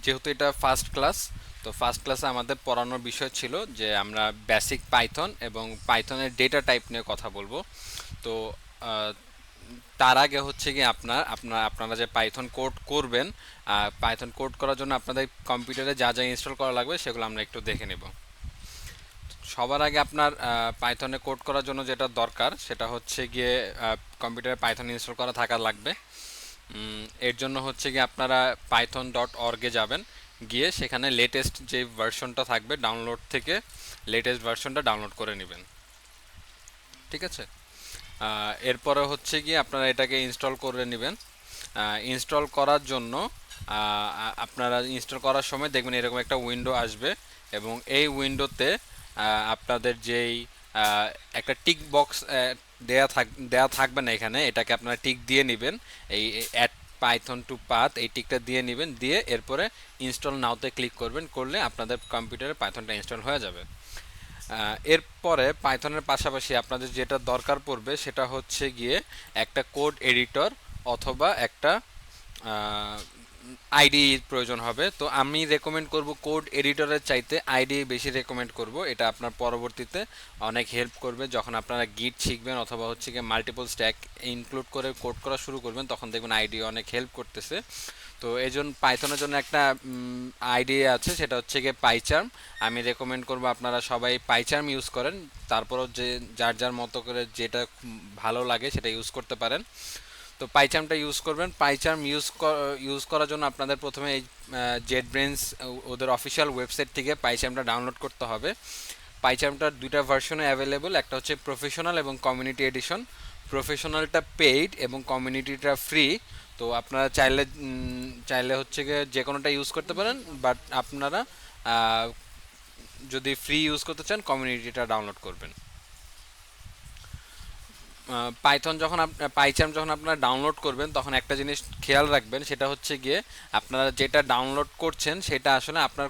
যেহেতু এটা first class, তো ফার্স্ট ক্লাসে আমাদের পড়ানোর বিষয় ছিল যে আমরা বেসিক পাইথন এবং পাইথনের ডেটা টাইপ নিয়ে কথা বলবো। তো আহ, তার আগে হচ্ছে কি আপনারা যে পাইথন কোড করবেন, পাইথন কোড করার জন্য আপনাদের কম্পিউটারে যা যা ইনস্টল করা লাগবে সেগুলো আমরা একটু দেখে নেব। সবার আগে আপনার পাইথনে কোড করার জন্য যেটা দরকার সেটা হচ্ছে গিয়ে কম্পিউটারে পাইথন ইনস্টল করা থাকা লাগবে। এর জন্য হচ্ছে গিয়ে আপনারা python.org-এ যাবেন, গিয়ে সেখানে লেটেস্ট যে ভার্সনটা থাকবে ডাউনলোড থেকে লেটেস্ট ভার্সনটা ডাউনলোড করে নেবেন। ঠিক আছে। এরপরে হচ্ছে গিয়ে আপনারা এটাকে ইনস্টল করে নেবেন। ইনস্টল করার জন্য আপনারা ইনস্টল করার সময় দেখবেন এরকম একটা উইন্ডো আসবে, এবং এই উইন্ডোতে আপনাদের যেই আহ, একটা টিক বক্স দেয়া থাকবে না এখানে, এটাকে আপনারা টিক দিয়ে নেবেন। এই অ্যাড পাইথন টু পাথ এই টিকটা দিয়ে নেবেন, দিয়ে এরপরে ইনস্টল নাওতে ক্লিক করবেন, করলে আপনাদের কম্পিউটারে পাইথনটা ইনস্টল হয়ে যাবে। এরপরে পাইথনের পাশাপাশি আপনাদের যেটা দরকার পড়বে সেটা হচ্ছে গিয়ে একটা কোড এডিটর অথবা একটা আইডি প্রয়োজন হবে। তো আমি রেকমেন্ড করব কোড এডিটরের চাইতে আইডি বেশি রেকমেন্ড করব। এটা আপনার পরবর্তীতে অনেক হেল্প করবে যখন আপনারা গিট শিখবেন অথবা হচ্ছে গিয়ে মাল্টিপল স্ট্যাক ইনক্লুড করে কোড করা শুরু করবেন, তখন দেখবেন আইডি অনেক হেল্প করতেছে। তো এই জন্য পাইথনের জন্য একটা আইডিয়া আছে, সেটা হচ্ছে গিয়ে পাইচার্ম। আমি রেকমেন্ড করব আপনারা সবাই পাইচার্ম ইউজ করেন, তারপরও যে যার যার মতো করে যেটা ভালো লাগে সেটা ইউজ করতে পারেন। তো পাইচার্মটা ইউজ করবেন। পাইচার্ম ইউজ করার জন্য আপনাদের প্রথমে এই জেট ব্রেন্স ওদের অফিসিয়াল ওয়েবসাইট থেকে পাইচার্মটা ডাউনলোড করতে হবে। পাইচার্মটার দুইটা ভার্সনে অ্যাভেলেবল, একটা হচ্ছে প্রফেশনাল এবং কমিউনিটি এডিশন। প্রফেশনালটা পেইড এবং কমিউনিটিটা ফ্রি। তো আপনারা চাইলে হচ্ছে গিয়ে যে কোনোটা ইউজ করতে পারেন, বাট আপনারা যদি ফ্রি ইউজ করতে চান কমিউনিটিটা ডাউনলোড করবেন। পাইথন যখন পাইচার্ম যখন আপনারা ডাউনলোড করবেন তখন একটা জিনিস খেয়াল রাখবেন, সেটা হচ্ছে গিয়ে আপনারা যেটা ডাউনলোড করছেন সেটা আসলে আপনার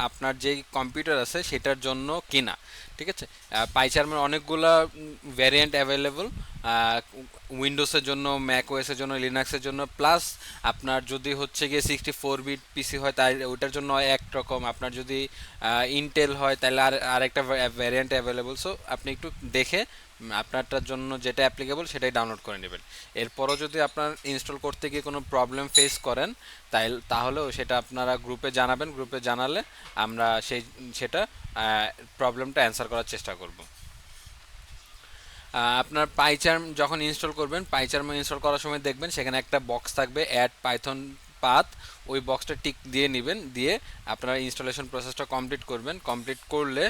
আপনার যেই কম্পিউটার আছে সেটার জন্য কিনা। ঠিক আছে। পাইচার্মের অনেকগুলো ভ্যারিয়েন্ট অ্যাভেলেবল, উইন্ডোজের জন্য, ম্যাক ওএসের জন্য, লিনাক্সের জন্য, প্লাস আপনার যদি হচ্ছে গিয়ে 64 বিট পিসি হয় তাই ওইটার জন্য একরকম, আপনার যদি ইন্টেল হয় তাহলে আরেকটা ভ্যারিয়েন্ট অ্যাভেলেবল। সো আপনি একটু দেখে আপনারটার জন্য যেটা অ্যাপ্লিকেবল সেটাই ডাউনলোড করে নেবেন। এরপরও যদি আপনার ইনস্টল করতে গিয়ে কোনো প্রবলেম ফেস করেন তাহলেও সেটা আপনারা গ্রুপে জানাবেন, গ্রুপে জানালে আমরা সেটা প্রবলেমটা অ্যান্সার করার চেষ্টা করব। আপনার পাইচার্ম যখন ইনস্টল করবেন, পাইচার্ম ইনস্টল করার সময় দেখবেন সেখানে একটা বক্স থাকবে অ্যাড পাইথন পাথ। ওই বক্সটা টিক দিয়ে নেবেন, দিয়ে আপনারা ইনস্টলেশন প্রসেসটা কমপ্লিট করবেন। কমপ্লিট করলে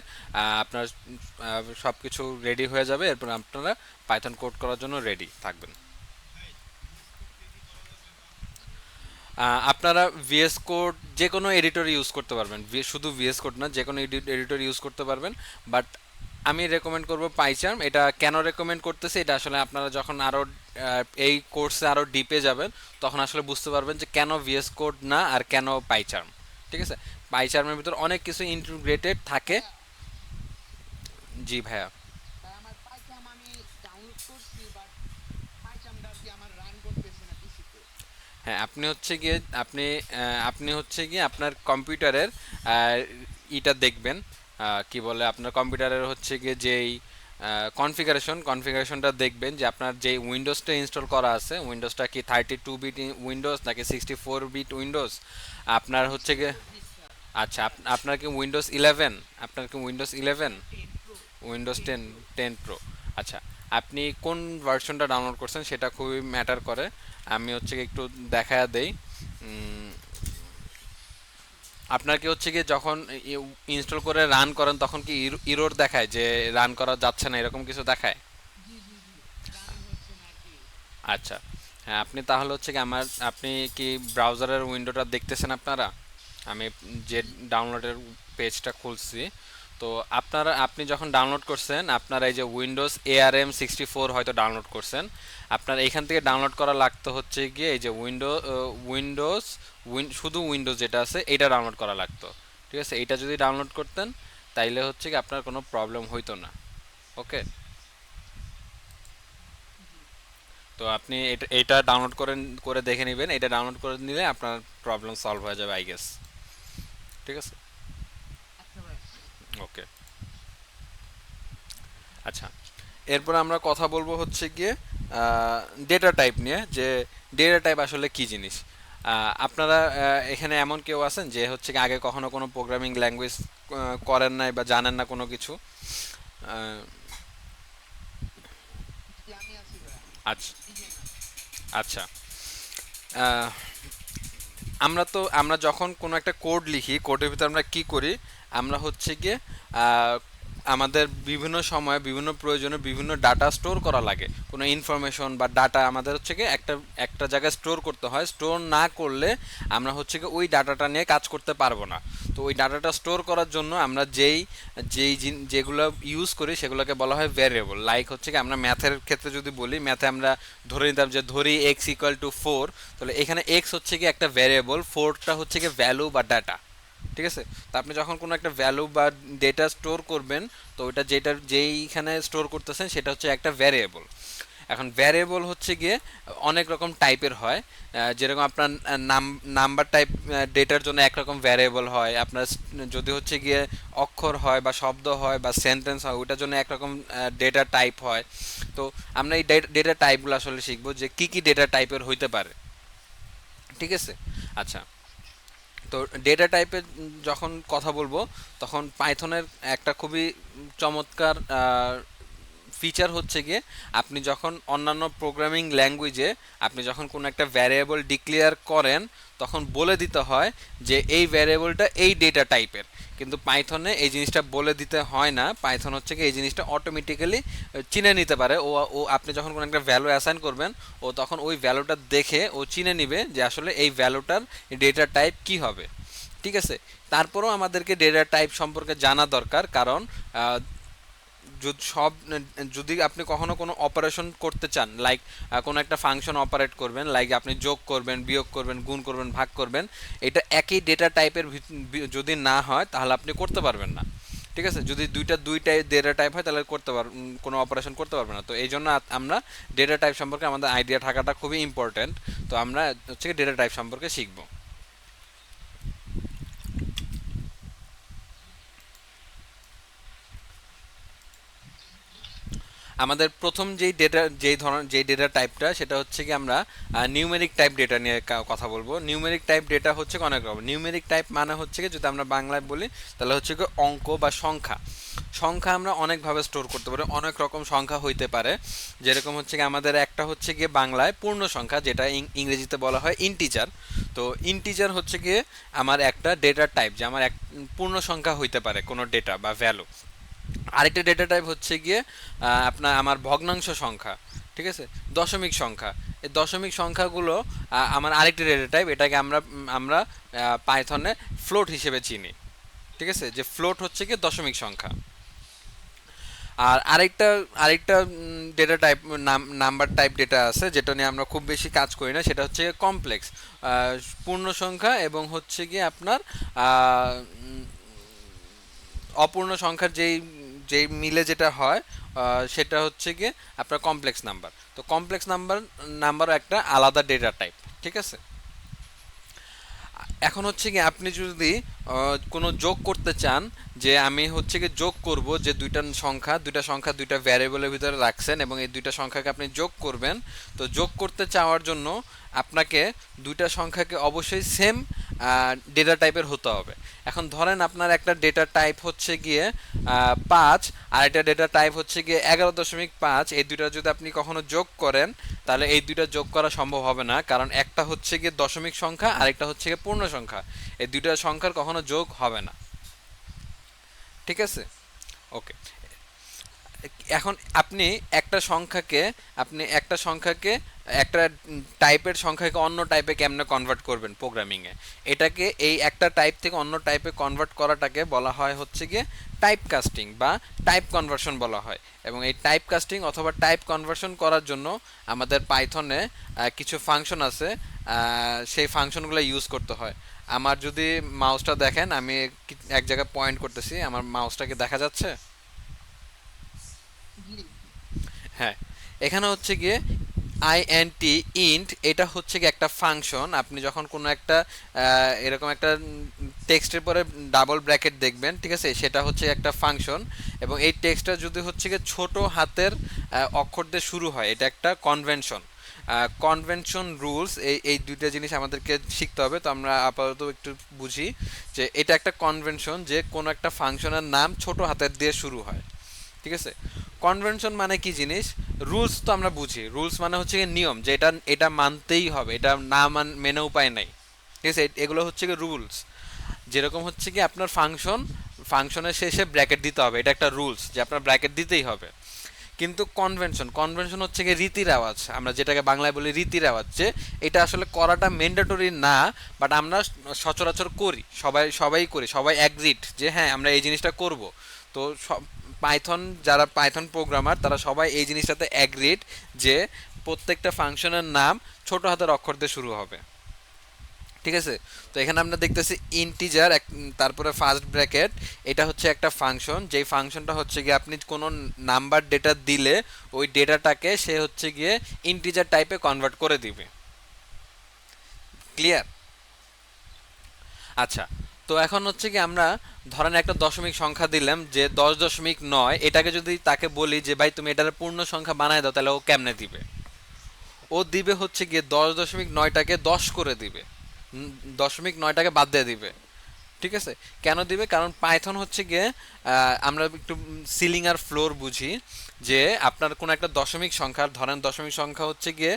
আপনার সব কিছু রেডি হয়ে যাবে, এরপর আপনারা পাইথন কোড করার জন্য রেডি থাকবেন। আপনারা ভিএস কোড যে কোনো এডিটর ইউজ করতে পারবেন, শুধু ভিএস কোড না, যে কোনো এডিটর ইউজ করতে পারবেন। বাট আমি রেকমেন্ড করব পাইচার্ম। এটা কেন রেকমেন্ড করতেছি, এটা আসলে আপনারা যখন আরও এই কোর্সে আরও ডিপে যাবেন তখন আসলে বুঝতে পারবেন যে কেন ভিএস কোড না আর কেন পাইচার্ম। ঠিক আছে। পাইচার্মের ভিতর অনেক কিছু ইন্টিগ্রেটেড থাকে। জি ভাইয়া। হ্যাঁ, আপনি হচ্ছে গিয়ে আপনার কম্পিউটারের ইটা দেখবেন, কি বলে, আপনার কম্পিউটারের হচ্ছে গিয়ে যেই কনফিগারেশনটা দেখবেন যে আপনার যে উইন্ডোজটা ইনস্টল করা আছে, উইন্ডোজটা কি 32 বিট উইন্ডোজ নাকি 64 বিট উইন্ডোজ আপনার হচ্ছে গিয়ে। আচ্ছা, আপনার কি উইন্ডোজ 11? আপনার কি উইন্ডোজ 11? Windows 10 pro? আচ্ছা, আপনি কোন ভার্সনটা ডাউনলোড করছেন সেটা খুবই ম্যাটার করে। আমি হচ্ছে গিয়ে একটু দেখায়া দেই। আপনার কি হচ্ছে গিয়ে যখন ইনস্টল করে রান করেন তখন কি ইরোর দেখায় যে রান করা যাচ্ছে না, এরকম কিছু দেখায়? আচ্ছা। হ্যাঁ, আপনি তাহলে হচ্ছে কি আপনি কি ব্রাউজারের উইন্ডোটা দেখতেছেন আপনারা? আমি যে ডাউনলোডের পেজটা খুলছি, তো আপনি যখন ডাউনলোড করছেন আপনার এই যে উইন্ডোজ ARM 64 হয়তো ডাউনলোড করছেন। আপনার এইখান থেকে ডাউনলোড করা লাগতো হচ্ছে গিয়ে এই যে উইন্ডোজ শুধু উইন্ডোজ যেটা আছে এইটা ডাউনলোড করা লাগতো। ঠিক আছে, এইটা যদি ডাউনলোড করতেন তাইলে হচ্ছে কি আপনার কোনো প্রবলেম হইতো না। ওকে। তো আপনি এটা ডাউনলোড করে দেখে নেবেন, এটা ডাউনলোড করে নিলে আপনার প্রবলেম সলভ হয়ে যাবে আই গেস। ঠিক আছে? ওকে, আচ্ছা। এরপর আমরা কথা বলবো হচ্ছে গিয়ে ডেটা টাইপ নিয়ে, যে ডেটা টাইপ আসলে কি জিনিস। আপনারা এখানে এমন কেউ আছেন যে হচ্ছে কি আগে কখনো কোনো প্রোগ্রামিং ল্যাঙ্গুয়েজ করেন নাই বা জানেন না কোনো কিছু? আহ, আচ্ছা, আচ্ছা। আহ, আমরা যখন কোনো একটা কোড লিখি, কোডের ভিতরে আমরা কি করি, আমরা হচ্ছে গিয়ে আহ, আমাদের বিভিন্ন সময়ে বিভিন্ন প্রয়োজনে বিভিন্ন ডাটা স্টোর করা লাগে, কোনো ইনফরমেশন বা ডাটা আমাদের হচ্ছে গিয়ে একটা একটা জায়গায় স্টোর করতে হয়। স্টোর না করলে আমরা হচ্ছে গিয়ে ওই ডাটাটা নিয়ে কাজ করতে পারবো না। তো ওই ডাটাটা স্টোর করার জন্য আমরা যেগুলো ইউজ করি সেগুলোকে বলা হয় ভ্যারিয়েবল। লাইক হচ্ছে কি আমরা ম্যাথের ক্ষেত্রে যদি বলি, ম্যাথে আমরা ধরে নিতাম যে ধরি এক্স ইকুয়াল টু ফোর, তাহলে এখানে এক্স হচ্ছে কি একটা ভ্যারিয়েবল, ফোরটা হচ্ছে কি ভ্যালু বা ডাটা। ঠিক আছে? তো আপনি যখন কোনো একটা ভ্যালু বা ডেটা স্টোর করবেন, তো ওটা যেইখানে স্টোর করতেছেন সেটা হচ্ছে একটা ভ্যারিয়েবল। এখন ভ্যারিয়েবল হচ্ছে গিয়ে অনেক রকম টাইপের হয়। যেরকম আপনার নাম্বার টাইপ ডেটার জন্য একরকম ভ্যারিয়েবল হয়, আপনার যদি হচ্ছে গিয়ে অক্ষর হয় বা শব্দ হয় বা সেন্টেন্স হয় ওইটার জন্য একরকম ডেটা টাইপ হয়। তো আমরা এই ডেটা টাইপগুলো আসলে শিখবো যে কি কি ডেটা টাইপের হইতে পারে। ঠিক আছে? আচ্ছা, তো ডেটা টাইপের যখন কথা বলবো, তখন পাইথনের একটা খুবই চমৎকার ফিচার হচ্ছে গিয়ে, আপনি যখন অন্যান্য প্রোগ্রামিং ল্যাঙ্গুয়েজে আপনি যখন কোনো একটা ভ্যারিয়েবল ডিক্লেয়ার করেন, তখন বলে দিতে হয় যে এই ভ্যারিয়েবলটা এই ডেটা টাইপের। কিন্তু পাইথনে এই জিনিসটা বলে দিতে হয় না। পাইথন হচ্ছে কি এই জিনিসটা অটোমেটিক্যালি চিনে নিতে পারে। ও ও আপনি যখন কোনো একটা ভ্যালু অ্যাসাইন করবেন, ও তখন ওই ভ্যালুটা দেখে ও চিনে নিবে যে আসলে এই ভ্যালুটার ডেটা টাইপ কি হবে। ঠিক আছে? তারপরেও আমাদেরকে ডেটা টাইপ সম্পর্কে জানা দরকার, কারণ সব যদি আপনি কখনো কোনো অপারেশন করতে চান, লাইক কোনো একটা ফাংশন অপারেট করবেন, লাইক আপনি যোগ করবেন, বিয়োগ করবেন, গুণ করবেন, ভাগ করবেন, এটা একই ডেটা টাইপের যদি না হয় তাহলে আপনি করতে পারবেন না। ঠিক আছে? যদি দুইটাই ডেটা টাইপ হয় তাহলে কোনো অপারেশন করতে পারবে না। তো এই জন্য আমরা ডেটা টাইপ সম্পর্কে আমাদের আইডিয়া থাকাটা খুবই ইম্পর্ট্যান্ট। তো আমরা হচ্ছে ডেটা টাইপ সম্পর্কে শিখবো। আমাদের প্রথম যেই ডেটা টাইপটা, সেটা হচ্ছে কি আমরা নিউমেরিক টাইপ ডেটা নিয়ে কথা বলবো। নিউমেরিক টাইপ ডেটা হচ্ছে অনেক রকম। নিউমেরিক টাইপ মানে হচ্ছে কি, যদি আমরা বাংলায় বলি তাহলে হচ্ছে কি অঙ্ক বা সংখ্যা। সংখ্যা আমরা অনেকভাবে স্টোর করতে পারি, অনেক রকম সংখ্যা হইতে পারে। যেরকম হচ্ছে কি আমাদের একটা হচ্ছে গিয়ে বাংলায় পূর্ণ সংখ্যা, যেটা ইংরেজিতে বলা হয় ইন্টিজার। তো ইন্টিজার হচ্ছে গিয়ে আমার একটা ডেটা টাইপ, যে আমার এক পূর্ণ সংখ্যা হইতে পারে কোনো ডেটা বা ভ্যালু। আরেকটা ডেটা টাইপ হচ্ছে গিয়ে আপনার আমার ভগ্নাংশ সংখ্যা। ঠিক আছে? দশমিক সংখ্যা। এই দশমিক সংখ্যাগুলো আমার আরেকটা ডেটা টাইপ, এটাকে আমরা পাইথনে ফ্লোট হিসেবে চিনি। ঠিক আছে? যে ফ্লোট হচ্ছে গিয়ে দশমিক সংখ্যা। আর আরেকটা আরেকটা data type, number type data আছে, যেটা নিয়ে আমরা খুব বেশি কাজ করি না, সেটা হচ্ছে কমপ্লেক্স পূর্ণ সংখ্যা এবং হচ্ছে গিয়ে আপনার অপূর্ণ সংখ্যার যেই মিলে যেটা হয় সেটা হচ্ছে গিয়ে আপনার কমপ্লেক্স নাম্বার। তো কমপ্লেক্স নাম্বারও একটা আলাদা ডেটা টাইপ। ঠিক আছে? এখন হচ্ছে কি আপনি যদি কোনো যোগ করতে চান, যে আমি হচ্ছে কি যোগ করব, যে দুইটা সংখ্যা দুইটা ভ্যারিয়েবলের ভিতরে রাখছেন এবং এই দুইটা সংখ্যাকে আপনি যোগ করবেন। তো যোগ করতে চাওয়ার জন্য আপনাকে দুইটা সংখ্যাকে অবশ্যই সেম ডেটা টাইপের হতে হবে। এখন ধরেন আপনার একটা ডেটা টাইপ হচ্ছে গিয়ে 5, আর একটা ডেটা টাইপ হচ্ছে গিয়ে 11.5। এই দুইটা যদি আপনি কখনো যোগ করেন, তাহলে এই দুইটা যোগ করা সম্ভব হবে না, কারণ একটা হচ্ছে গিয়ে দশমিক সংখ্যা আর একটা হচ্ছে গিয়ে পূর্ণ সংখ্যা। এই দুইটা সংখ্যার কখনো যোগ হবে না। ঠিক আছে? ওকে। এখন আপনি একটা সংখ্যাকে একটা টাইপের সংখ্যাকে অন্য টাইপে কেমনে কনভার্ট করবেন প্রোগ্রামিংয়ে, এটাকে এই একটা টাইপ থেকে অন্য টাইপে কনভার্ট করাটাকে বলা হয় হচ্ছে গিয়ে টাইপ কাস্টিং বা টাইপ কনভার্সন বলা হয়। এবং এই টাইপ কাস্টিং অথবা টাইপ কনভার্সন করার জন্য আমাদের পাইথনে কিছু ফাংশন আছে, সেই ফাংশনগুলো ইউজ করতে হয়। আমার যদি মাউসটা দেখেন, আমি এক জায়গায় পয়েন্ট করতেছি, আমার মাউসটাকে দেখা যাচ্ছে? হ্যাঁ। এখানে হচ্ছে গিয়ে আইএনটি ইন্ট এটা হচ্ছে কি একটা ফাংশন। আপনি যখন কোনো একটা এরকম একটা টেক্সটের পরে ডাবল ব্র্যাকেট দেখবেন, ঠিক আছে, সেটা হচ্ছে একটা ফাংশন। এবং এই টেক্সটটা যদি হচ্ছে কি ছোট হাতের অক্ষর দিয়ে শুরু হয়, এটা একটা কনভেনশন। কনভেনশন রুলস, এই দুইটা জিনিস আমাদেরকে শিখতে হবে। তো আমরা আপাতত একটু বুঝি যে এটা একটা কনভেনশন, যে কোনো একটা ফাংশনের নাম ছোট হাতের দিয়ে শুরু হয়, ঠিক আছে। কনভেনশন মানে কি জিনিস? রুলস তো আমরা বুঝি, রুলস মানে হচ্ছে গিয়ে নিয়ম, যে এটা এটা মানতেই হবে, এটা না মেনে উপায় নাই, ঠিক আছে। এগুলো হচ্ছে গিয়ে রুলস। যেরকম হচ্ছে কি আপনার ফাংশনের শেষে ব্র্যাকেট দিতে হবে, এটা একটা রুলস যে আপনার ব্র্যাকেট দিতেই হবে। কিন্তু কনভেনশন হচ্ছে গিয়ে রীতি রেওয়াজ, আমরা যেটাকে বাংলায় বলি রীতি রেওয়াজ, যে এটা আসলে করাটা ম্যান্ডেটরি না, বাট আমরা সচরাচর করি, সবাই করি, সবাই অ্যাগ্রিড যে হ্যাঁ আমরা এই জিনিসটা করব। তো যারা পাইথন প্রোগ্রামার তারা সবাই এই জিনিসটাতে অ্যাগ্রিড যে প্রত্যেকটা ফাংশনের নাম ছোট হাতের অক্ষর দিয়ে শুরু হবে, ঠিক আছে। তো এখানে আমরা দেখতেছি ইন্টিজার, তারপরে ফার্স্ট ব্র্যাকেট, এটা হচ্ছে একটা ফাংশন, যেই ফাংশনটা হচ্ছে গিয়ে আপনি কোনো নাম্বার ডেটা দিলে ওই ডেটাটাকে সে হচ্ছে গিয়ে ইন্টিজার টাইপে কনভার্ট করে দিবে। ক্লিয়ার? আচ্ছা, তো এখন হচ্ছে কি আমরা ধরেন একটা দশমিক সংখ্যা দিলাম যে 10.9, এটাকে যদি তাকে বলি যে ভাই তুমি এটার পূর্ণ সংখ্যা বানায় দাও, তাহলে ও কেমনে দিবে? ও দিবে হচ্ছে গিয়ে 10.9টাকে 10 করে দিবে, 0.9টাকে বাদ দিয়ে দিবে, ঠিক আছে। কেন দিবে? কারণ পাইথন হচ্ছে গিয়ে আমরা একটু সিলিং আর ফ্লোর বুঝি, যে আপনার কোনো একটা দশমিক সংখ্যা, ধরেন দশমিক সংখ্যা হচ্ছে গিয়ে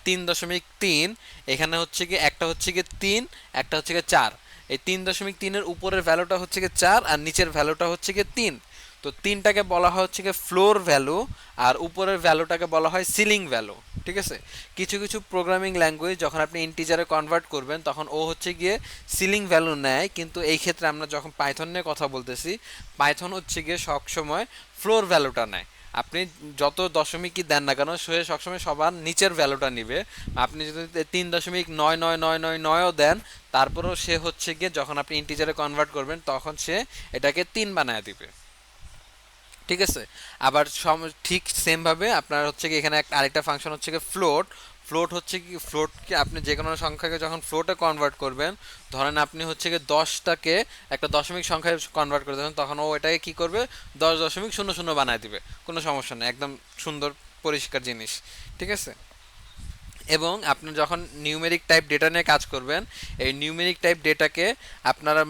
3.3, এখানে হচ্ছে গিয়ে একটা হচ্ছে গিয়ে 3, একটা হচ্ছে গিয়ে 4। এই 3.3-এর উপরের ভ্যালুটা হচ্ছে গিয়ে 4 আর নিচের ভ্যালুটা হচ্ছে গিয়ে 3। তো 3টাকে বলা হয় হচ্ছে গিয়ে ফ্লোর ভ্যালু, আর উপরের ভ্যালুটাকে বলা হয় সিলিং ভ্যালু, ঠিক আছে। কিছু কিছু প্রোগ্রামিং ল্যাঙ্গুয়েজ যখন আপনি ইন্টিজারে কনভার্ট করবেন তখন ও হচ্ছে গিয়ে সিলিং ভ্যালু নেয়, কিন্তু এই ক্ষেত্রে আমরা যখন পাইথন নিয়ে কথা বলতেছি, পাইথন হচ্ছে গিয়ে সবসময় ফ্লোর ভ্যালুটা নেয়। আপনি যত দশমিকই দেন না কেন, সে সবসময় সবার নিচের ভ্যালুটা নিবে। আপনি যদি 3.99999ও দেন, তারপরেও সে হচ্ছে গিয়ে যখন আপনি ইন্টিজারে কনভার্ট করবেন তখন সে এটাকে 3 বানায় দিবে, ঠিক আছে। আবার ঠিক সেমভাবে আপনার হচ্ছে কি এখানে আরেকটা ফাংশন হচ্ছে কি ফ্লোট। ফ্লোটকে আপনি যে কোনো সংখ্যাকে যখন ফ্লোটে কনভার্ট করবেন, ধরেন আপনি হচ্ছে কি 10টাকে একটা দশমিক সংখ্যায় কনভার্ট করে দেবেন, তখন ও এটাকে কি করবে, 10.00 বানায় দিবে, কোনো সমস্যা নেই, একদম সুন্দর পরিষ্কার জিনিস, ঠিক আছে। এবং আপনি যখন নিউমেরিক টাইপ ডেটা নিয়ে কাজ করবেন, এই নিউমেরিক টাইপ ডেটাকে আপনারা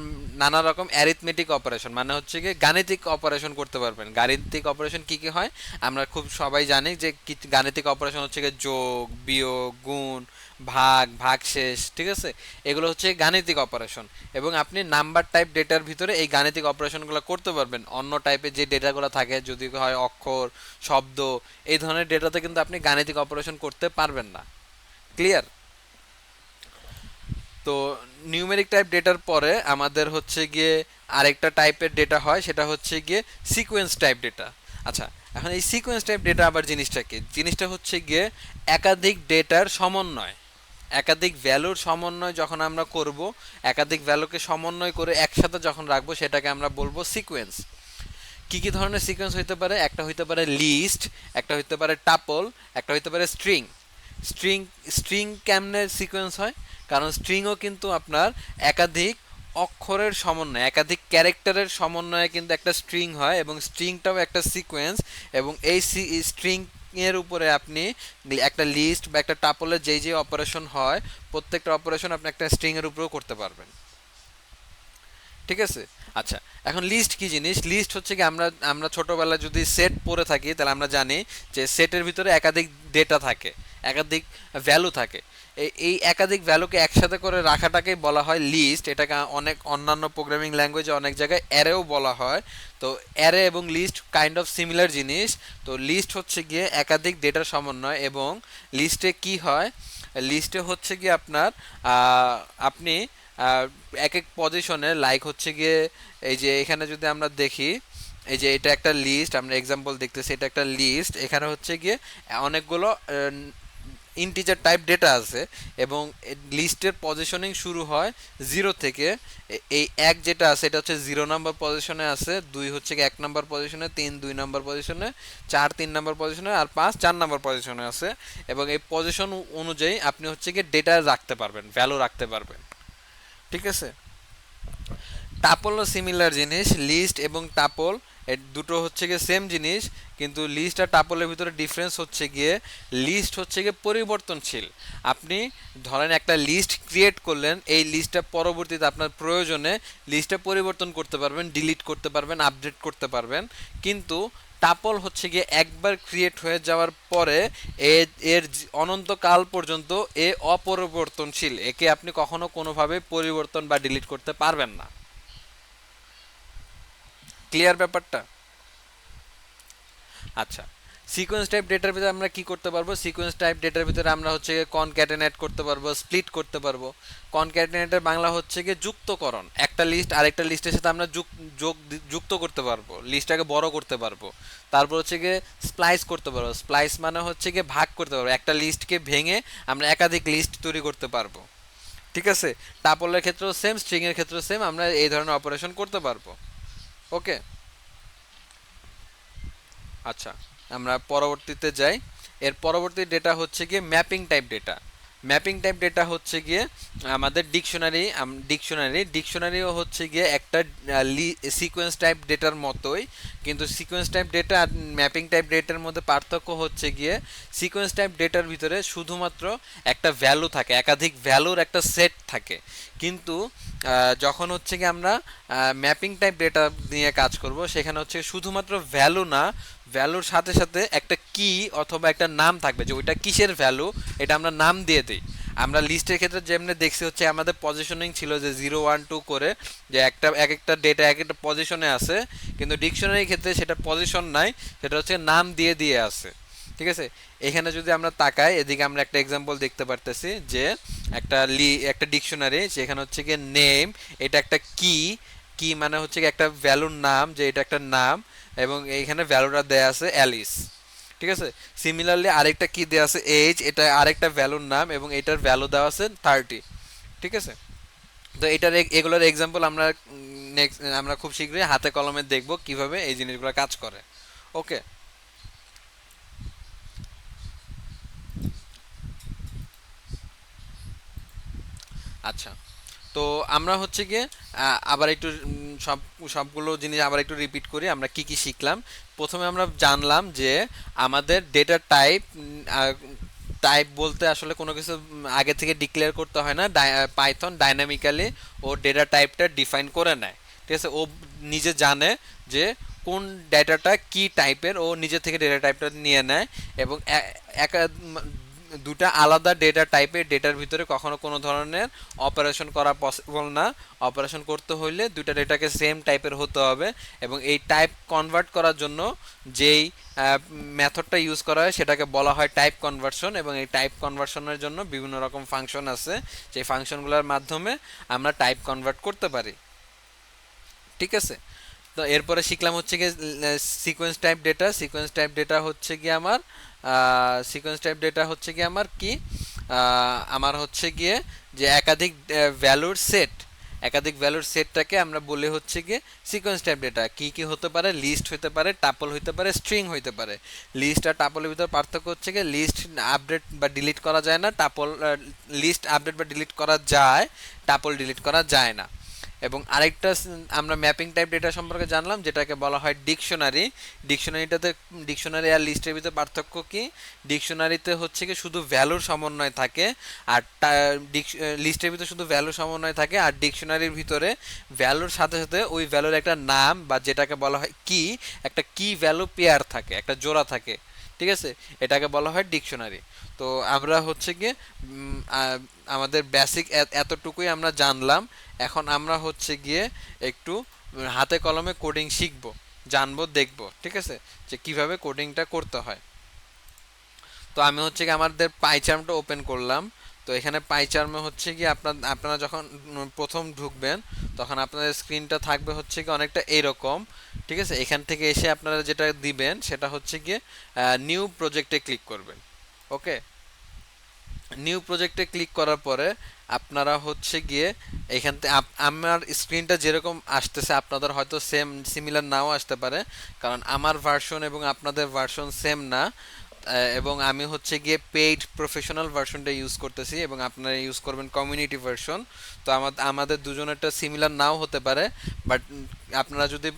নানা রকম অ্যারিথমেটিক অপারেশন, মানে হচ্ছে কি গাণিতিক অপারেশন করতে পারবেন। গাণিতিক অপারেশন কি কি হয় আমরা খুব সবাই জানি, যে গাণিতিক অপারেশন হচ্ছে কি যোগ, বিয়োগ, গুণ, ভাগশেষ, ঠিক আছে। এগুলো হচ্ছে গাণিতিক অপারেশন। এবং আপনি নাম্বার টাইপ ডেটার ভিতরে এই গাণিতিক অপারেশনগুলো করতে পারবেন। অন্য টাইপের যে ডেটাগুলো থাকে, যদি হয় অক্ষর, শব্দ, এই ধরনের ডেটাতে কিন্তু আপনি গাণিতিক অপারেশন করতে পারবেন না। ক্লিয়ার? তো নিউমেরিক টাইপ ডেটার পরে আমাদের হচ্ছে গিয়ে আরেকটা টাইপের ডেটা হয়, সেটা হচ্ছে গিয়ে সিকোয়েন্স টাইপ ডেটা। আচ্ছা, এখন এই সিকোয়েন্স টাইপ ডেটা আবার জিনিসটা কি? জিনিসটা হচ্ছে গিয়ে একাধিক ডেটার সমন্বয়, একাধিক ভ্যালুর সমন্বয় যখন আমরা করব, একাধিক ভ্যালুকে সমন্বয় করে একসাথে যখন রাখবো, সেটাকে আমরা বলবো সিকোয়েন্স। কি কি ধরনের সিকোয়েন্স হইতে পারে? একটা হইতে পারে লিস্ট, একটা হইতে পারে টাপল, একটা হইতে পারে স্ট্রিং। স্ট্রিং স্ট্রিং কেমনে সিকোয়েন্স হয়? কারণ স্ট্রিংও কিন্তু আপনার একাধিক অক্ষরের সমন্বয়, একাধিক ক্যারেক্টারের সমন্বয়ে কিন্তু একটা স্ট্রিং হয়, এবং স্ট্রিংটাও একটা সিকোয়েন্স। এবং এই স্ট্রিং এর উপরে আপনি একটা লিস্ট বা একটা টাপলের যেই যে অপারেশন হয়, প্রত্যেকটা অপারেশন আপনি একটা স্ট্রিং এর উপরেও করতে পারবেন, ঠিক আছে। আচ্ছা, এখন লিস্ট কি জিনিস? লিস্ট হচ্ছে কি আমরা আমরা ছোটবেলায় যদি সেট পড়ে থাকি, তাহলে আমরা জানি যে সেটের ভিতরে একাধিক ডেটা থাকে, একাধিক ভ্যালু থাকে। এই একাধিক ভ্যালুকে একসাথে করে রাখাটাকেই বলা হয় লিস্ট। এটাকে অনেক অন্যান্য প্রোগ্রামিং ল্যাঙ্গুয়েজে অনেক জায়গায় অ্যারেও বলা হয়। তো অ্যারে এবং লিস্ট কাইন্ড অফ সিমিলার জিনিস। তো লিস্ট হচ্ছে গিয়ে একাধিক ডেটার সমন্বয়। এবং লিস্টে কি হয়? লিস্টে হচ্ছে গিয়ে আপনার আপনি এক এক পজিশনে, লাইক হচ্ছে গিয়ে এই যে এখানে যদি আমরা দেখি, এই যে এটা একটা লিস্ট, আমরা এক্সাম্পল দেখতেছি, এটা একটা লিস্ট। এখানে হচ্ছে গিয়ে অনেকগুলো ইন্টিজার টাইপ ডেটা আছে এবং লিস্টের পজিশনিং শুরু হয় 0 থেকে। এই এক যেটা আছে এটা হচ্ছে 0 নাম্বার পজিশনে আছে, 2 হচ্ছে কি 1 নাম্বার পজিশনে, 3 2 নাম্বার পজিশনে, 4 3 নাম্বার পজিশনে, আর 5 4 নাম্বার পজিশনে আছে। এবং এই পজিশন অনুযায়ী আপনি হচ্ছে কি ডেটা রাখতে পারবেন, ভ্যালু রাখতে পারবেন। ঠিক আছে। টাপলও সিমিলার জিনিস, লিস্ট এবং টাপল এর দুটো হচ্ছে গিয়ে সেম জিনিস, কিন্তু লিস্ট আর টাপলের ভিতরে ডিফারেন্স হচ্ছে গিয়ে লিস্ট হচ্ছে গিয়ে পরিবর্তনশীল। আপনি ধরেন একটা লিস্ট ক্রিয়েট করলেন, এই লিস্টটা পরবর্তীতে আপনার প্রয়োজনে লিস্টটা পরিবর্তন করতে পারবেন, ডিলিট করতে পারবেন, আপডেট করতে পারবেন। কিন্তু টাপল হচ্ছে গিয়ে একবার ক্রিয়েট হয়ে যাওয়ার পরে এর অনন্তকাল পর্যন্ত এ অপরিবর্তনশীল, একে আপনি কখনো কোনোভাবে পরিবর্তন বা ডিলিট করতে পারবেন না। ক্লিয়ার ব্যাপারটা? আচ্ছা, সিকোয়েন্স টাইপ ডেটার ভিতরে আমরা কি করতে পারবো? সিকোয়েন্স টাইপ ডেটার ভিতরে আমরা হচ্ছে কনক্যাটেনেট করতে পারবো, স্প্লিট করতে পারবো। কনক্যাটেনেটের বাংলা হচ্ছে গিয়ে যুক্তকরণ, একটা লিস্ট আরেকটা লিস্টের সাথে আমরা যুক্ত করতে পারবো, লিস্টটাকে বড় করতে পারবো। তারপর হচ্ছে গিয়ে স্প্লাইস করতে পারবো, স্প্লাইস মানে হচ্ছে গিয়ে ভাগ করতে পারবো, একটা লিস্টকে ভেঙে আমরা একাধিক লিস্ট তৈরি করতে পারবো। ঠিক আছে। টাপলের ক্ষেত্রেও সেম, স্ট্রিং এর ক্ষেত্রেও সেম, আমরা এই ধরনের অপারেশন করতে পারবো। ওকে। আচ্ছা, আমরা পরবর্তীতে যাই। এর পরবর্তী ডেটা হচ্ছে গিয়ে mapping type data. Mapping type data হচ্ছে গিয়ে আমাদের ডিকশনারিও হচ্ছে গিয়ে একটা সিকোয়েন্স টাইপ ডেটার মতোই, কিন্তু সিকোয়েন্স টাইপ ডেটা আর ম্যাপিং টাইপ ডেটার মধ্যে পার্থক্য হচ্ছে গিয়ে সিকোয়েন্স টাইপ ডেটার ভিতরে শুধুমাত্র একটা ভ্যালু থাকে, একাধিক ভ্যালুর একটা সেট থাকে। কিন্তু যখন হচ্ছে কি আমরা ম্যাপিং টাইপ ডেটা নিয়ে কাজ করব, সেখানে হচ্ছে শুধুমাত্র ভ্যালু না, ভ্যালুর সাথে সাথে একটা কি অথবা একটা নাম থাকবে, যে ওইটা কিসের ভ্যালু এটা আমরা নাম দিয়ে দিই। আমরা লিস্টের ক্ষেত্রে যেমনি দেখছি হচ্ছে আমাদের পজিশনিং ছিল যে 0 1 2 করে, যে একটা এক একটা ডেটা এক একটা পজিশনে আছে, কিন্তু ডিকশনারির ক্ষেত্রে সেটা পজিশন নাই, সেটা হচ্ছে নাম দিয়ে দিয়ে আছে। ঠিক আছে। এখানে যদি আমরা তাকাই, এদিকে আমরা একটা এক্সাম্পল দেখতে পারতেছি যে একটা ডিকশনারি, সেখানে হচ্ছে গিয়ে নেম, এটা একটা কি, কি মানে হচ্ছে গিয়ে একটা ভ্যালুর নাম, যে এটা একটা নাম, এবং এইখানে ভ্যালুটা দেয়া আছে অ্যালিস। ঠিক আছে। সিমিলারলি আরেকটা কি দেওয়া আছে এজ, এটা আরেকটা ভ্যালুর নাম এবং এটার ভ্যালু দেওয়া আছে 30। ঠিক আছে। তো এটার এগুলোর এক্সাম্পল আমরা নেক্সট আমরা খুব শীঘ্রই হাতে কলমে দেখব কিভাবে এই জিনিসগুলো কাজ করে। ওকে। আচ্ছা, তো আমরা হচ্ছে গিয়ে আবার একটু সবগুলো জিনিস আবার একটু রিপিট করি, আমরা কি কি শিখলাম। প্রথমে আমরা জানলাম যে আমাদের ডেটা টাইপ, টাইপ বলতে আসলে কোনো কিছু আগে থেকে ডিক্লেয়ার করতে হয় না, পাইথন ডাইনামিক্যালি ও ডেটা টাইপটা ডিফাইন করে নেয়। ঠিক আছে। ও নিজে জানে যে কোন ডেটাটা কি টাইপের, ও নিজে থেকে ডেটা টাইপটা নিয়ে নেয়। এবং দুটা আলাদা ডেটা টাইপের ডেটার ভিতরে কখনো কোনো ধরনের অপারেশন করা পসিবল না। অপারেশন করতে হইলে দুইটা ডেটাকে সেম টাইপের হতে হবে, এবং এই টাইপ কনভার্ট করার জন্য যেই মেথডটা ইউজ করা হয় সেটাকে বলা হয় টাইপ কনভার্সন। এবং এই টাইপ কনভার্সনের জন্য বিভিন্ন রকম ফাংশন আছে, যে ফাংশনগুলোর মাধ্যমে আমরা টাইপ কনভার্ট করতে পারি। ঠিক আছে। তো এরপরে শিখলাম হচ্ছে গিয়ে sequence type data. Sequence type data হচ্ছে গিয়ে আমার কি, আমার হচ্ছে গিয়ে যে একাধিক ভ্যালুর সেট, একাধিক ভ্যালুর সেটটাকে আমরা বলি হচ্ছে গিয়ে সিকোয়েন্স টাইপ ডেটা। কি কি হতে পারে? লিস্ট হতে পারে, টাপল হতে পারে, স্ট্রিং হতে পারে। লিস্ট আর টাপলের ভিতরে পার্থক্য হচ্ছে গিয়ে লিস্ট আপডেট বা ডিলিট করা যায় না, টাপল লিস্ট আপডেট বা ডিলিট করা যায়, টাপল ডিলিট করা যায় না। এবং আরেকটা আমরা ম্যাপিং টাইপ ডেটা সম্পর্কে জানলাম, যেটাকে বলা হয় ডিকশনারি। ডিকশনারি আর লিস্টের ভিতরে পার্থক্য কি? ডিকশনারিতে হচ্ছে কি শুধু ভ্যালুর সমন্বয় থাকে, আর লিস্টের ভিতরে শুধু ভ্যালুর সমন্বয় থাকে, আর ডিকশনারির ভিতরে ভ্যালুর সাথে সাথে ওই ভ্যালুর একটা নাম বা যেটাকে বলা হয় কি, একটা কি ভ্যালু পেয়ার থাকে, একটা জোড়া থাকে। ঠিক আছে। এটাকে বলা হয় ডিকশনারি। তো আমরা হচ্ছে গিয়ে আমাদের বেসিক এতটুকুই আমরা জানলাম। এখন আমরা হচ্ছে গিয়ে একটু হাতে কলমে কোডিং শিখব, জানবো, দেখব। ঠিক আছে, যে কিভাবে কোডিংটা করতে হয়। তো আমি হচ্ছে কি আমাদের পাইচার্মটা ওপেন করলাম। তো এখানে পাইচার্মে হচ্ছে কি আপনারা যখন প্রথম ঢুকবেন, তখন আপনাদের স্ক্রিনটা থাকবে হচ্ছে কি অনেকটা এইরকম। ঠিক আছে। এখান থেকে এসে আপনারা যেটা দিবেন সেটা হচ্ছে গিয়ে নিউ প্রজেক্টে ক্লিক করবেন। ওকে। নিউ প্রজেক্টে ক্লিক করার পরে আপনারা হচ্ছে গিয়ে এখান থেকে আমার স্ক্রিনটা যেরকম আসতেছে আপনাদের হয়তো সেম সিমিলার নাও আসতে পারে, কারণ আমার ভার্সন এবং আপনাদের ভার্সন সেম না। এবং আমি হচ্ছে গিয়ে পেইড প্রফেশনাল ভার্সনটা ইউজ করতেছি এবং আপনারা ইউজ করবেন কমিউনিটি ভার্সন। তো আমাদের দুজনেরটা সিমিলার নাও হতে পারে, বাট আপনারা যদি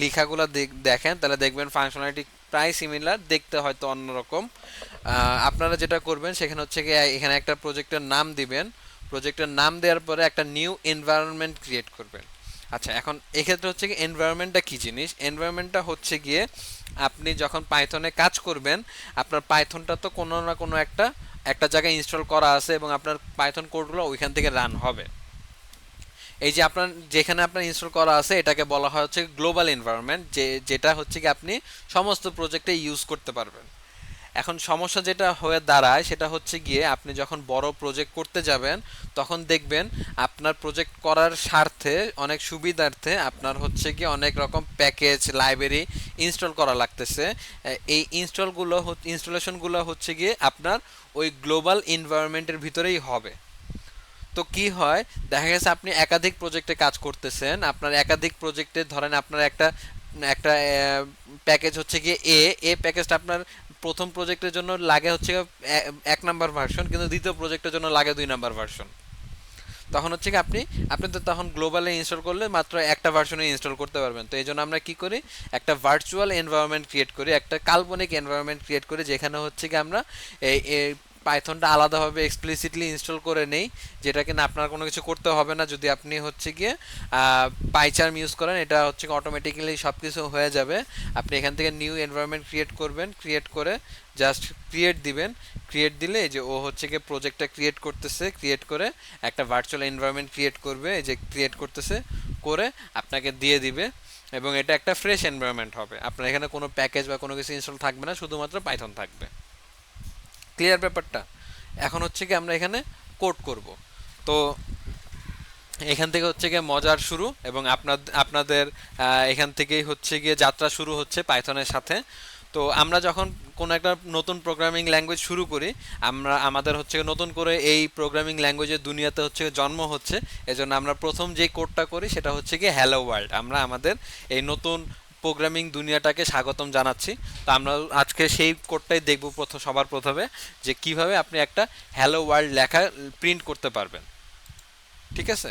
লেখাগুলো দেখেন তাহলে দেখবেন ফাংশনালিটি প্রায় সিমিলার, দেখতে হয়তো অন্যরকম। আপনারা যেটা করবেন সেখানে হচ্ছে গিয়ে এখানে একটা প্রজেক্টের নাম দিবেন। প্রজেক্টের নাম দেওয়ার পরে একটা নিউ এনভায়রনমেন্ট ক্রিয়েট করবেন। আচ্ছা, এখন এক্ষেত্রে হচ্ছে কি এনভায়রনমেন্টটা কী জিনিস? এনভায়রনমেন্টটা হচ্ছে গিয়ে আপনি যখন পাইথনে কাজ করবেন, আপনার পাইথনটা তো কোনো না কোনো একটা একটা জায়গায় ইনস্টল করা আছে এবং আপনার পাইথন কোডগুলো ওইখান থেকে রান হবে। এই যে আপনার যেখানে আপনার ইনস্টল করা আছে এটাকে বলা হয় হচ্ছে গ্লোবাল এনভায়রনমেন্ট, যেটা হচ্ছে কি আপনি সমস্ত প্রজেক্টে ইউজ করতে পারবেন। এখন সমস্যা যেটা হয়ে দাঁড়ায় সেটা হচ্ছে গিয়ে আপনি যখন বড় প্রজেক্ট করতে যাবেন তখন দেখবেন আপনার প্রজেক্ট করার স্বার্থে অনেক সুবিধার্থে আপনার হচ্ছে গিয়ে অনেক রকম প্যাকেজ লাইব্রেরি ইনস্টল করা লাগতেছে। এই ইনস্টলেশনগুলো হচ্ছে গিয়ে আপনার ওই গ্লোবাল এনভায়রনমেন্টের ভিতরেই হবে। তো কি হয়, দেখা গেছে আপনি একাধিক প্রজেক্টে কাজ করতেছেন, আপনার একাধিক প্রজেক্টে ধরেন আপনার একটা একটা প্যাকেজ হচ্ছে গিয়ে এ প্যাকেজটা আপনার প্রথম প্রজেক্টের জন্য লাগে হচ্ছে গিয়ে এক নাম্বার ভার্সন, কিন্তু দ্বিতীয় প্রজেক্টের জন্য লাগে 2 নাম্বার ভার্সন। তখন হচ্ছে কি আপনি আপনি তো তখন গ্লোবালে ইনস্টল করলে মাত্র একটা ভার্সনে ইনস্টল করতে পারবেন। তো এই জন্য আমরা কি করি, একটা ভার্চুয়াল এনভায়রনমেন্ট ক্রিয়েট করি, একটা কাল্পনিক এনভায়রনমেন্ট ক্রিয়েট করি যেখানে হচ্ছে কি আমরা এই পাইথনটা আলাদাভাবে এক্সপ্লিসিটলি ইনস্টল করে নেই, যেটা কিনা আপনার কোনো কিছু করতে হবে না। যদি আপনি হচ্ছে গিয়ে পাইচার্ম ইউজ করেন এটা হচ্ছে অটোমেটিক্যালি সব কিছু হয়ে যাবে। আপনি এখান থেকে নিউ এনভায়রনমেন্ট ক্রিয়েট করবেন, ক্রিয়েট করে জাস্ট ক্রিয়েট দিবেন। ক্রিয়েট দিলে এই যে ও হচ্ছে গিয়ে প্রজেক্টটা ক্রিয়েট করতেছে, ক্রিয়েট করে একটা ভার্চুয়াল এনভায়রনমেন্ট ক্রিয়েট করবে, এই যে ক্রিয়েট করতেছে করে আপনাকে দিয়ে দিবে। এবং এটা একটা ফ্রেশ এনভায়রনমেন্ট হবে, আপনার এখানে কোনো প্যাকেজ বা কোনো কিছু ইনস্টল থাকবে না, শুধুমাত্র পাইথন থাকবে। ক্লিয়ার ব্যাপারটা? এখন হচ্ছে কি আমরা এখানে কোড করব। তো এখান থেকে হচ্ছে গিয়ে মজার শুরু, এবং আপনাদের এখান থেকেই হচ্ছে গিয়ে যাত্রা শুরু হচ্ছে পাইথনের সাথে। তো আমরা যখন কোনো একটা নতুন প্রোগ্রামিং ল্যাঙ্গুয়েজ শুরু করি, আমাদের হচ্ছে নতুন করে এই প্রোগ্রামিং ল্যাঙ্গুয়েজের দুনিয়াতে হচ্ছে জন্ম হচ্ছে। এজন্য আমরা প্রথম যে কোডটা করি সেটা হচ্ছে গিয়ে হ্যালো ওয়ার্ল্ড। আমরা আমাদের এই নতুন প্রোগ্রামিং দুনিয়াটাকে স্বাগতম জানাচ্ছি। তো আমরা আজকে সেই কোডটাই দেখব সবার প্রথমে, যে কিভাবে আপনি একটা হ্যালো ওয়ার্ল্ড লেখা প্রিন্ট করতে পারবেন। ঠিক আছে?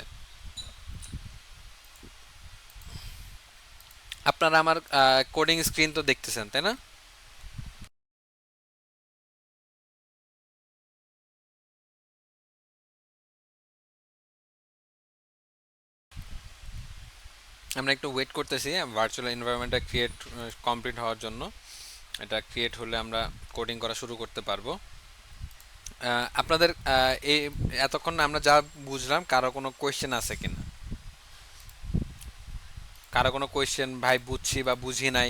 আপনারা আমার কোডিং স্ক্রিন তো দেখতেছেন, তাই না? আমরা একটু ওয়েট করতেছি ভার্চুয়াল এনভায়রনমেন্টটা ক্রিয়েট কমপ্লিট হওয়ার জন্য। এটা ক্রিয়েট হলে আমরা কোডিং করা শুরু করতে পারবো। আপনাদের এই এতক্ষণ আমরা যা বুঝলাম, কারো কোনো কোয়েশ্চেন আছে কিনা? কারো কোনো কোয়েশ্চেন, ভাই বুঝছি বা বুঝি নাই,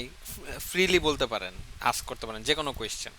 ফ্রিলি বলতে পারেন, আস্ক করতে পারেন যে কোনো কোয়েশ্চেন।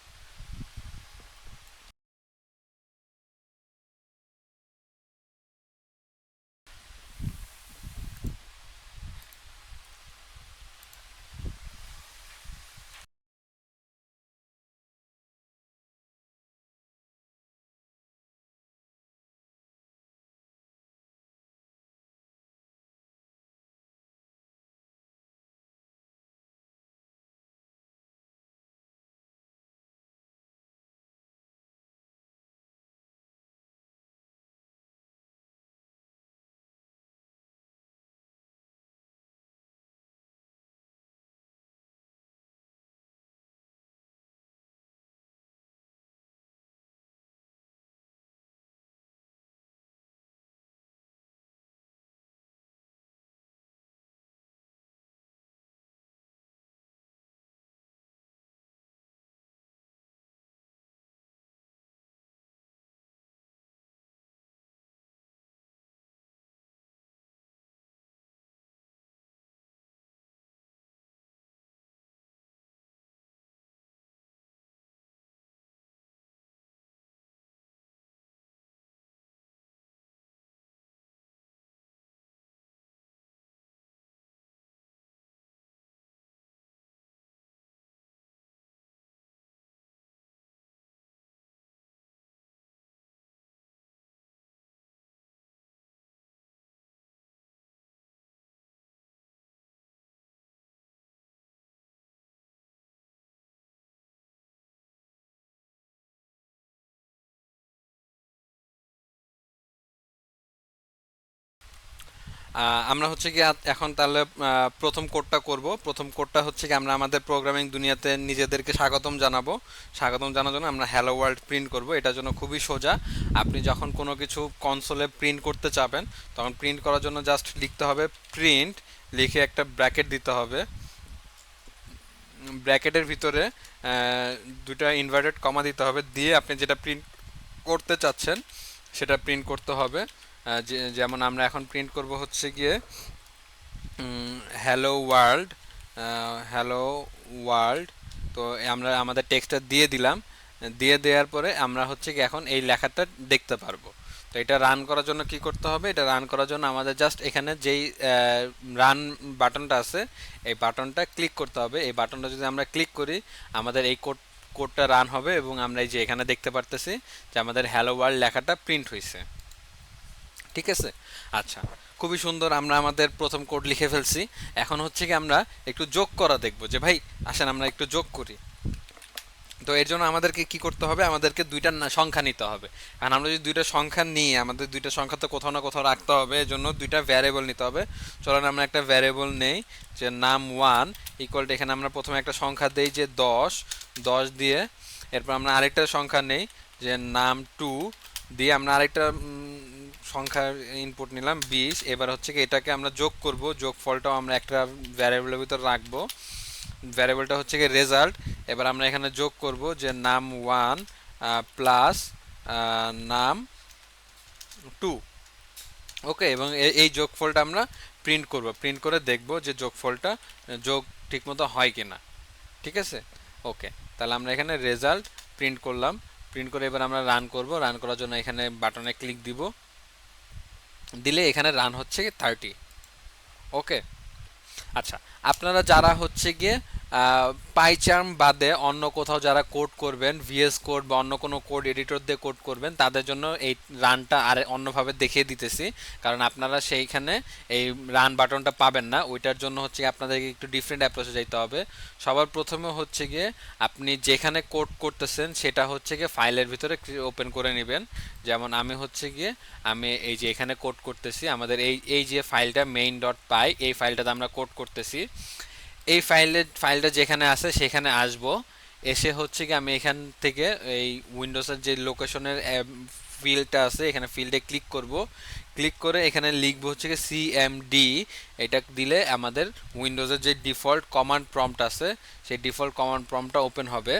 আমরা হচ্ছে কি এখন তাহলে প্রথম কোডটা করব। প্রথম কোডটা হচ্ছে কি আমরা আমাদের প্রোগ্রামিং দুনিয়াতে নিজেদেরকে স্বাগতম জানাবো। স্বাগতম জানার জন্য আমরা হ্যালো ওয়ার্ল্ড প্রিন্ট করব। এটার জন্য খুবই সোজা। আপনি যখন কোনো কিছু কনসোলে প্রিন্ট করতে চাবেন তখন প্রিন্ট করার জন্য জাস্ট লিখতে হবে প্রিন্ট, লিখে একটা ব্র্যাকেট দিতে হবে। ব্র্যাকেটের ভিতরে দুটা ইনভার্টেড কমা দিতে হবে, দিয়ে আপনি যেটা প্রিন্ট করতে চাচ্ছেন সেটা প্রিন্ট করতে হবে। যেমন আমরা এখন প্রিন্ট করব হচ্ছে গিয়ে হ্যালো ওয়ার্ল্ড, হ্যালো ওয়ার্ল্ড। তো আমরা আমাদের টেক্সটটা দিয়ে দিলাম। দিয়ে দেওয়ার পরে আমরা হচ্ছে কি এখন এই লেখাটা দেখতে পারবো। তো এটা রান করার জন্য কি করতে হবে? এটা রান করার জন্য আমাদের জাস্ট এখানে যেই রান বাটনটা আছে এই বাটনটা ক্লিক করতে হবে। এই বাটনটা যদি আমরা ক্লিক করি আমাদের এই কোডটা রান হবে এবং আমরা এই যে এখানে দেখতে পারতেছি যে আমাদের হ্যালো ওয়ার্ল্ড লেখাটা প্রিন্ট হয়েছে। ঠিক আছে, আচ্ছা, খুবই সুন্দর। আমরা আমাদের প্রথম কোড লিখে ফেলছি। এখন হচ্ছে কি আমরা একটু যোগ করা দেখব, যে ভাই আসেন আমরা একটু যোগ করি। তো এর জন্য আমাদেরকে কি করতে হবে? আমাদেরকে দুইটা সংখ্যা নিতে হবে। কারণ আমরা যদি দুইটা সংখ্যা নিই আমাদের দুইটা সংখ্যা তো কোথাও না কোথাও রাখতে হবে, এর জন্য দুইটা ভ্যারিয়েবল নিতে হবে। চলেন আমরা একটা ভ্যারিয়েবল নেই, যে নাম ওয়ান ইকুয়াল টু, এখানে আমরা প্রথমে একটা সংখ্যা দেই যে 10, 10 দিয়ে এরপর আমরা আরেকটা সংখ্যা নেই যে নাম টু, দিয়ে আমরা আরেকটা সংখ্যার ইনপুট নিলাম 20। এবার হচ্ছে কি এটাকে আমরা যোগ করব, যোগফলটাও আমরা একটা ভ্যারিয়েবলের ভিতর রাখবো। ভ্যারিয়েবলটা হচ্ছে কি রেজাল্ট। এবার আমরা এখানে যোগ করব যে নাম ওয়ান প্লাস নাম টু। ওকে, এবং এই যোগফলটা আমরা প্রিন্ট করব। প্রিন্ট করে দেখব যে যোগফলটা যোগ ঠিকমতো হয় কিনা। ঠিক আছে, ওকে, তাহলে আমরা এখানে রেজাল্ট প্রিন্ট করলাম। প্রিন্ট করে এবার আমরা রান করব। রান করার জন্য এখানে বাটনে ক্লিক দিব, দিলে এখানে রান হচ্ছে 30। ওকে, আচ্ছা, আপনারা যারা হচ্ছে গিয়ে পাইচার্ম বাদে অন্য কোথাও যারা কোড করবেন, ভিএস কোড বা অন্য কোনো কোড এডিটর দিয়ে কোড করবেন, তাদের জন্য এই রানটা আর অন্যভাবে দেখিয়ে দিতেছি। কারণ আপনারা সেইখানে এই রান বাটনটা পাবেন না। ওইটার জন্য হচ্ছে আপনাদেরকে একটু ডিফারেন্ট অ্যাপ্রোচে যেতে হবে। সবার প্রথমে হচ্ছে গিয়ে আপনি যেখানে কোড করতেছেন সেটা হচ্ছে গিয়ে ফাইলের ভিতরে ওপেন করে নেবেন। যেমন আমি হচ্ছে গিয়ে আমি এই যে এখানে কোড করতেছি, আমাদের এই যে ফাইলটা মেইন ডট পাই, এই ফাইলটাতে আমরা কোড করতেছি। এই ফাইলটা যেখানে আছে সেখানে আসব। এসে হচ্ছে কি আমি এখান থেকে এই উইন্ডোজের যে লোকেশনের ফিল্ডটা আছে এখানে ফিল্ডে ক্লিক করব। ক্লিক করে এখানে লিখবো হচ্ছে কি সিএমডি। এটা দিলে আমাদের উইন্ডোজের যে ডিফল্ট কমান্ড প্রম্পট আছে সেই ডিফল্ট কমান্ড প্রম্পটটা ওপেন হবে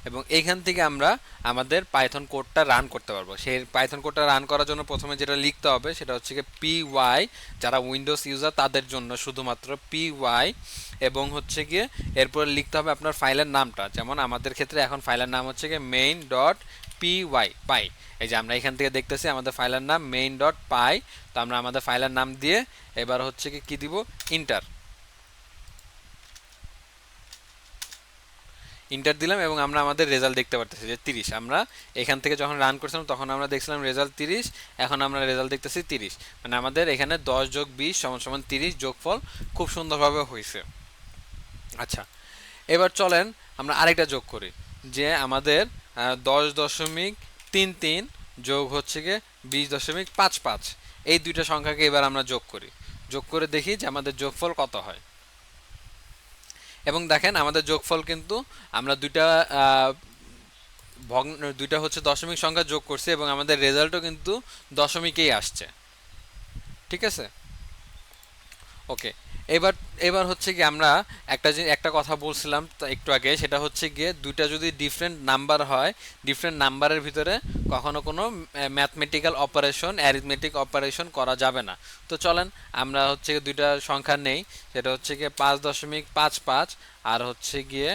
এবং এইখান থেকে আমরা আমাদের পাইথন কোডটা রান করতে পারবো। সেই পাইথন কোডটা রান করার জন্য প্রথমে যেটা লিখতে হবে সেটা হচ্ছে কি পিওয়াই, যারা উইন্ডোজ ইউজার তাদের জন্য শুধুমাত্র পিওয়াই, এবং হচ্ছে গিয়ে এরপর লিখতে হবে আপনার ফাইলের নামটা। যেমন আমাদের ক্ষেত্রে এখন ফাইলের নাম হচ্ছে গিয়ে মেইন ডট পিওয়াই পাই। এই যে আমরা এখান থেকে দেখতেছি আমাদের ফাইলের নাম মেইন ডট পাই। তো আমরা আমাদের ফাইলের নাম দিয়ে এবার হচ্ছে কি দিব, ইন্টার। ইন্টার দিলাম এবং আমরা আমাদের রেজাল্ট দেখতে পারতেছি যে 30। আমরা এখান থেকে যখন রান করছিলাম তখন আমরা দেখছিলাম রেজাল্ট 30, এখন আমরা রেজাল্ট দেখতেছি 30। মানে আমাদের এখানে 10 যোগ 20 সমান সমান 30 যোগফল খুব সুন্দরভাবে হয়েছে। আচ্ছা, এবার চলেন আমরা আরেকটা যোগ করি, যে আমাদের 10.33 যোগ হচ্ছে গিয়ে 20.55, এই দুইটা সংখ্যাকে এবার আমরা যোগ করি। যোগ করে দেখি যে আমাদের যোগফল কত হয়। এবং দেখেন আমাদের যোগফল কিন্তু আমরা দুইটা হচ্ছে দশমিক সংখ্যা যোগ করছি এবং আমাদের রেজাল্টও কিন্তু দশমিকেই আসছে। ঠিক আছে, ওকে। এবার এবার হচ্ছে কি আমরা একটা কথা বলছিলাম একটু আগে, সেটা হচ্ছে গিয়ে দুইটা যদি ডিফারেন্ট নাম্বার হয়, ডিফারেন্ট নাম্বারের ভিতরে কখনো কোনো ম্যাথমেটিক্যাল অপারেশন, অ্যারিথমেটিক অপারেশন করা যাবে না। তো চলেন আমরা হচ্ছে দুইটা সংখ্যা নেই, সেটা হচ্ছে গিয়ে 5.55 আর হচ্ছে গিয়ে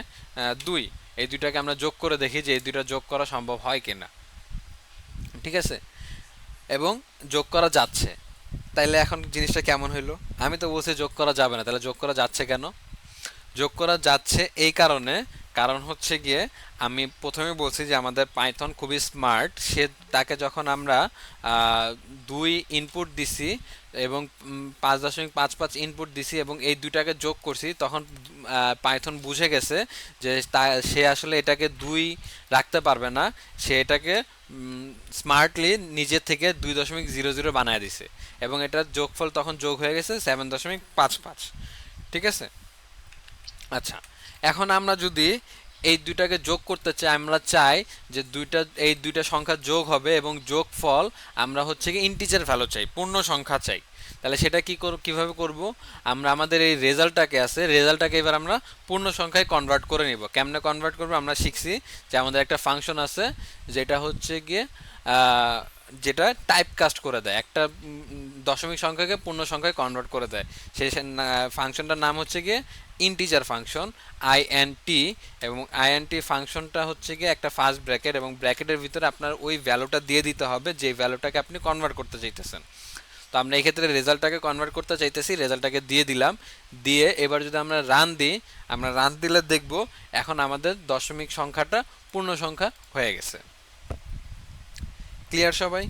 2। এই দুইটাকে আমরা যোগ করে দেখি যে এই দুইটা যোগ করা সম্ভব হয় কিনা। ঠিক আছে, এবং যোগ করা যাচ্ছে। তাইলে এখন জিনিসটা কেমন হইলো? আমি তো বলছি যোগ করা যাবে না, তাহলে যোগ করা যাচ্ছে কেন? যোগ করা যাচ্ছে এই কারণে কারণ হচ্ছে গিয়ে আমি প্রথমে বলছি যে আমাদের পাইথন খুবই স্মার্ট। তাকে যখন আমরা আহ, 2 ইনপুট দিছি এবং 5.55 ইনপুট দিছি এবং এই দুইটাকে যোগ করছি, তখন পাইথন বুঝে গেছে যে সে আসলে এটাকে 2 রাখতে পারবে না, সে এটাকে স্মার্টলি নিজে থেকে 2.00 বানায় দিছে এবং এটার যোগফল তখন যোগ হয়ে গেছে 7.55। ঠিক আছে। আচ্ছা, এখন আমরা যদি এই দুইটাকে যোগ করতে চাই, আমরা চাই যে এই দুইটা সংখ্যা যোগ হবে এবং যোগফল আমরা হচ্ছে কি ইন্টিজার ভ্যালু চাই, পূর্ণ সংখ্যা চাই। তাহলে সেটা কিভাবে করব? আমরা আমাদের এই রেজাল্টটাকে এবার আমরা পূর্ণ সংখ্যায় কনভার্ট করে নিব। কেমনে কনভার্ট করব? আমরা শিখছি যে আমাদের একটা ফাংশন আছে যেটা হচ্ছে গিয়ে আহ, যেটা টাইপ কাস্ট করে দেয়, একটা দশমিক সংখ্যাকে পূর্ণ সংখ্যায় কনভার্ট করে দেয়। সেই ফাংশনটার নাম হচ্ছে গিয়ে ইন্টিজার ফাংশন, আইএনটি। এবং আইএনটি ফাংশনটা হচ্ছে গিয়ে একটা ফার্স্ট ব্র্যাকেট, এবং ব্র্যাকেটের ভিতরে আপনার ওই ভ্যালুটা দিয়ে দিতে হবে যে ভ্যালুটাকে আপনি কনভার্ট করতে চাইতেছেন। তো আমরা এই ক্ষেত্রে রেজাল্টটাকে কনভার্ট করতে চাইতেছি, রেজাল্টটাকে দিয়ে দিলাম। দিয়ে এবার যদি আমরা রান দিই, আমরা রান দিলে দেখব এখন আমাদের দশমিক সংখ্যাটা পূর্ণ সংখ্যা হয়ে গেছে। ক্লিয়ার সবাই?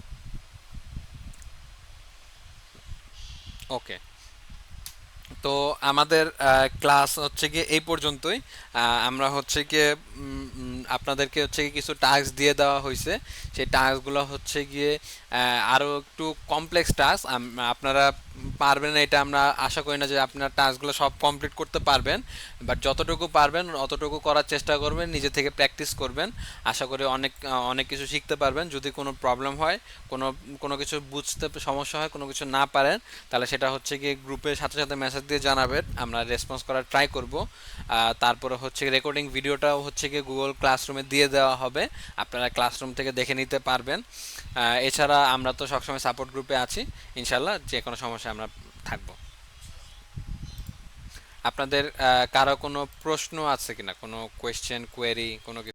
ওকে। তো আমাদের ক্লাস হচ্ছে গিয়ে এই পর্যন্তই। আমরা হচ্ছে গিয়ে আপনাদেরকে হচ্ছে গিয়ে কিছু টাস্ক দিয়ে দেওয়া হয়েছে। সেই টাস্কগুলো হচ্ছে গিয়ে আরও একটু কমপ্লেক্স টাস্ক। আপনারা পারবেন এটা আমরা আশা করি না যে আপনার টাস্কগুলো সব কমপ্লিট করতে পারবেন, বাট যতটুকু পারবেন অতটুকু করার চেষ্টা করবেন, নিজে থেকে প্র্যাকটিস করবেন। আশা করি অনেক অনেক কিছু শিখতে পারবেন। যদি কোনো প্রবলেম হয়, কোনো কোনো কিছু বুঝতে সমস্যা হয়, কোনো কিছু না পারেন, তাহলে সেটা হচ্ছে গিয়ে গ্রুপের সাথে সাথে মেসেজ দিয়ে জানাবেন, আমরা রেসপন্স করার ট্রাই করব। তারপরে হচ্ছে রেকর্ডিং ভিডিওটাও হচ্ছে গিয়ে গুগল ক্লাসরুমে দিয়ে দেওয়া হবে, আপনারা ক্লাসরুম থেকে দেখে নিতে পারবেন। এছাড়া আমরা তো সবসময় সাপোর্ট গ্রুপে আছি, ইনশাল্লাহ যে কোনো সমস্যা আমরা থাকবো। আপনাদের কারো কোনো প্রশ্ন আছে কিনা, কোনো কোয়েশ্চেন কোয়েরি কোনো